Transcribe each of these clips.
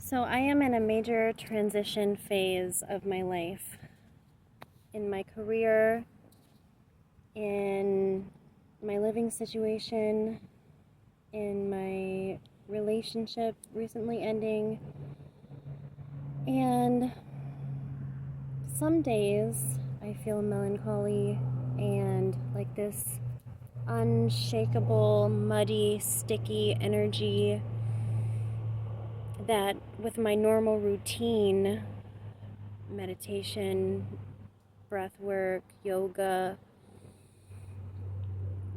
So I am in a major transition phase of my life, in my career, in my living situation, in my relationship recently ending. And some days I feel melancholy and like this unshakable, muddy, sticky energy that with my normal routine, meditation, breath work, yoga,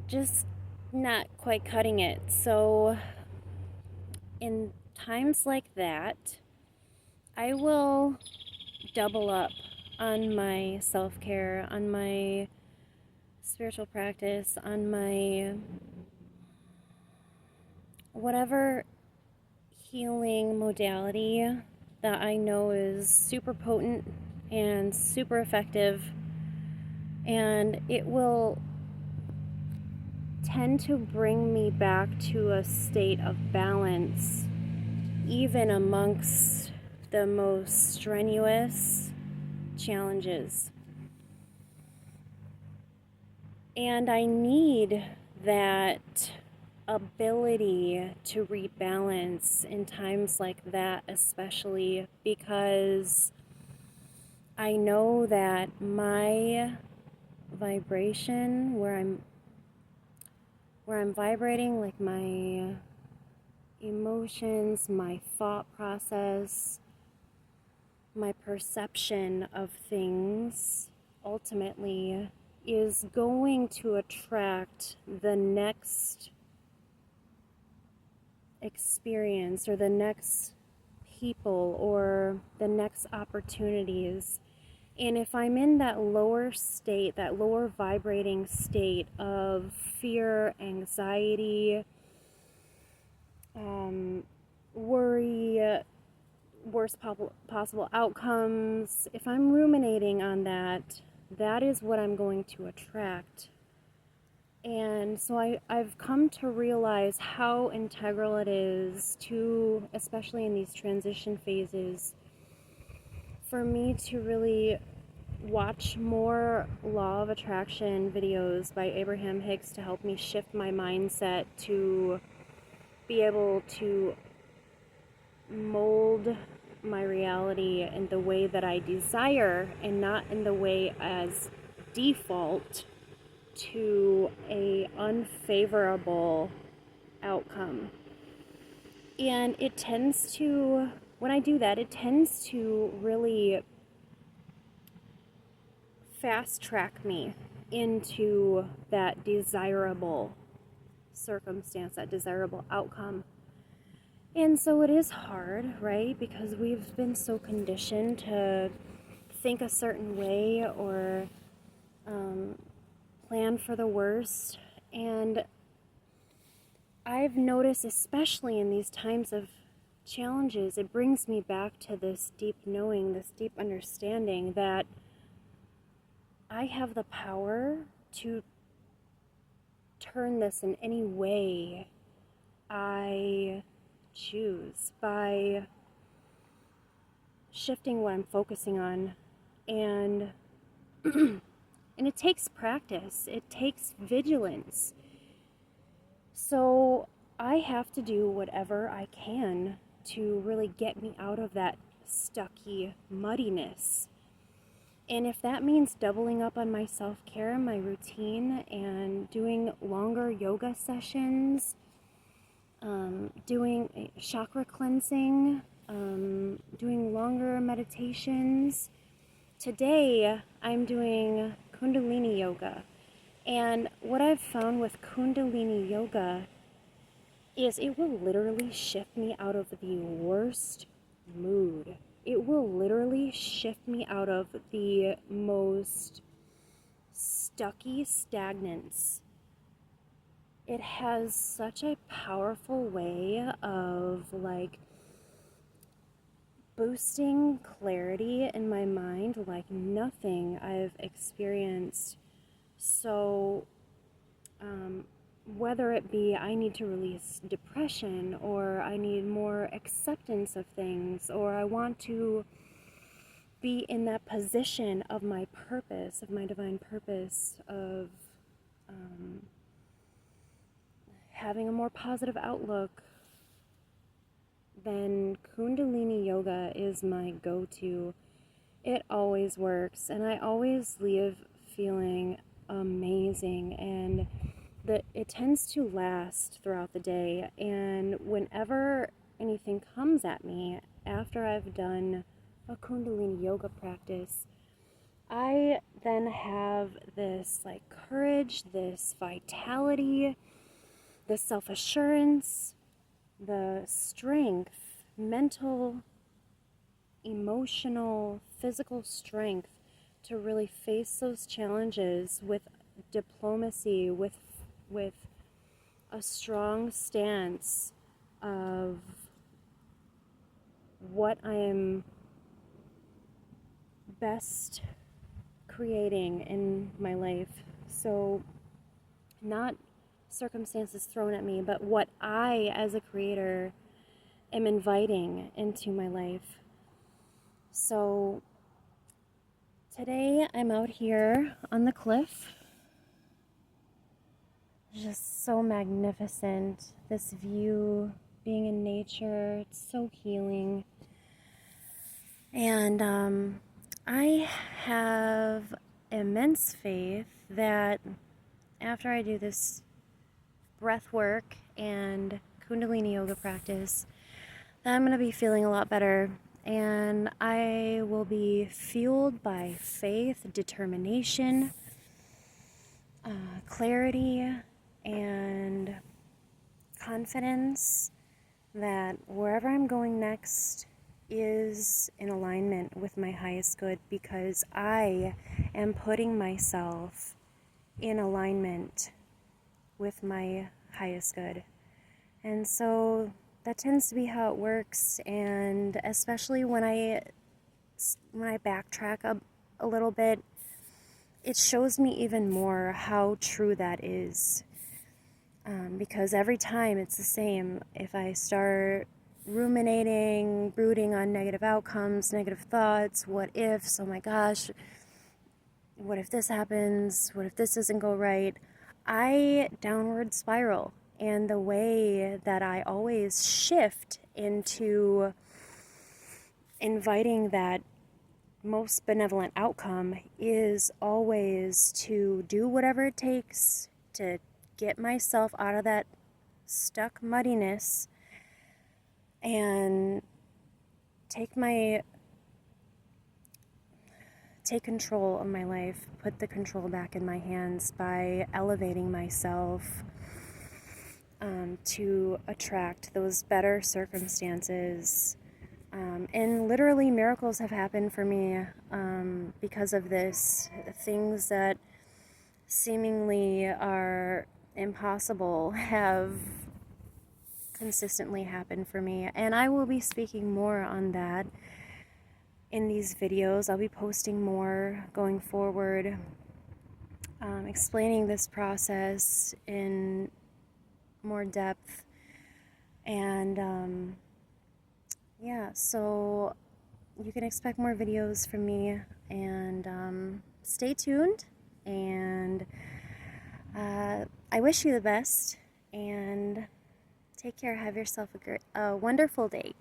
just not quite cutting it. So, in times like that, I will double up on my self care, on my spiritual practice, on my whatever healing modality that I know is super potent and super effective, and it will tend to bring me back to a state of balance, even amongst the most strenuous challenges. And I need that ability to rebalance in times like that, especially because I know that my vibration, where I'm vibrating, like my emotions, my thought process, my perception of things ultimately is going to attract the next experience or the next people or the next opportunities. And if I'm in that lower state, that lower vibrating state of fear, anxiety, worry, worst possible outcomes, if I'm ruminating on that, that is what I'm going to attract. And so I've come to realize how integral it is to, especially in these transition phases, for me to really watch more law of attraction videos by Abraham Hicks to help me shift my mindset to be able to mold my reality in the way that I desire and not in the way as default to a unfavorable outcome. And it tends to, when I do that, it tends to really fast track me into that desirable circumstance, that desirable outcome. And so it is hard, right? Because we've been so conditioned to think a certain way or plan for the worst. And I've noticed, especially in these times of challenges, it brings me back to this deep knowing, this deep understanding that I have the power to turn this in any way I choose by shifting what I'm focusing on. And and it takes practice, it takes vigilance. So I have to do whatever I can to really get me out of that stucky muddiness. And if that means doubling up on my self-care, my routine, and doing longer yoga sessions, doing chakra cleansing, doing longer meditations. Today, I'm doing Kundalini yoga. And what I've found with Kundalini yoga is it will literally shift me out of the worst mood. It will literally shift me out of the most stucky stagnance. It has such a powerful way of like boosting clarity in my mind like nothing I've experienced. So whether it be I need to release depression, or I need more acceptance of things, or I want to be in that position of my purpose, of my divine purpose, of having a more positive outlook, then Kundalini Yoga is my go-to. It always works, and I always leave feeling amazing, and it tends to last throughout the day. And whenever anything comes at me after I've done a Kundalini Yoga practice, I then have this like courage, this vitality, the self-assurance, the strength, mental, emotional, physical strength to really face those challenges with diplomacy, with a strong stance of what I am best creating in my life. So not circumstances thrown at me, but what I, as a creator, am inviting into my life. So today I'm out here on the cliff. Just so magnificent. This view, being in nature, it's so healing. And I have immense faith that after I do this breath work and Kundalini Yoga practice, that I'm going to be feeling a lot better, and I will be fueled by faith, determination, clarity, and confidence that wherever I'm going next is in alignment with my highest good, because I am putting myself in alignment with my highest good. And so that tends to be how it works, and especially when I backtrack a little bit, it shows me even more how true that is. Because every time it's the same. If I start ruminating, brooding on negative outcomes, negative thoughts, what ifs, oh my gosh, what if this happens, what if this doesn't go right, I downward spiral. And the way that I always shift into inviting that most benevolent outcome is always to do whatever it takes to get myself out of that stuck muddiness and take control of my life, put the control back in my hands by elevating myself to attract those better circumstances. And literally miracles have happened for me because of this. Things that seemingly are impossible have consistently happened for me. And I will be speaking more on that in these videos. I'll be posting more going forward, explaining this process in more depth. And yeah, so you can expect more videos from me, and stay tuned, and I wish you the best, and take care. Have yourself a wonderful day.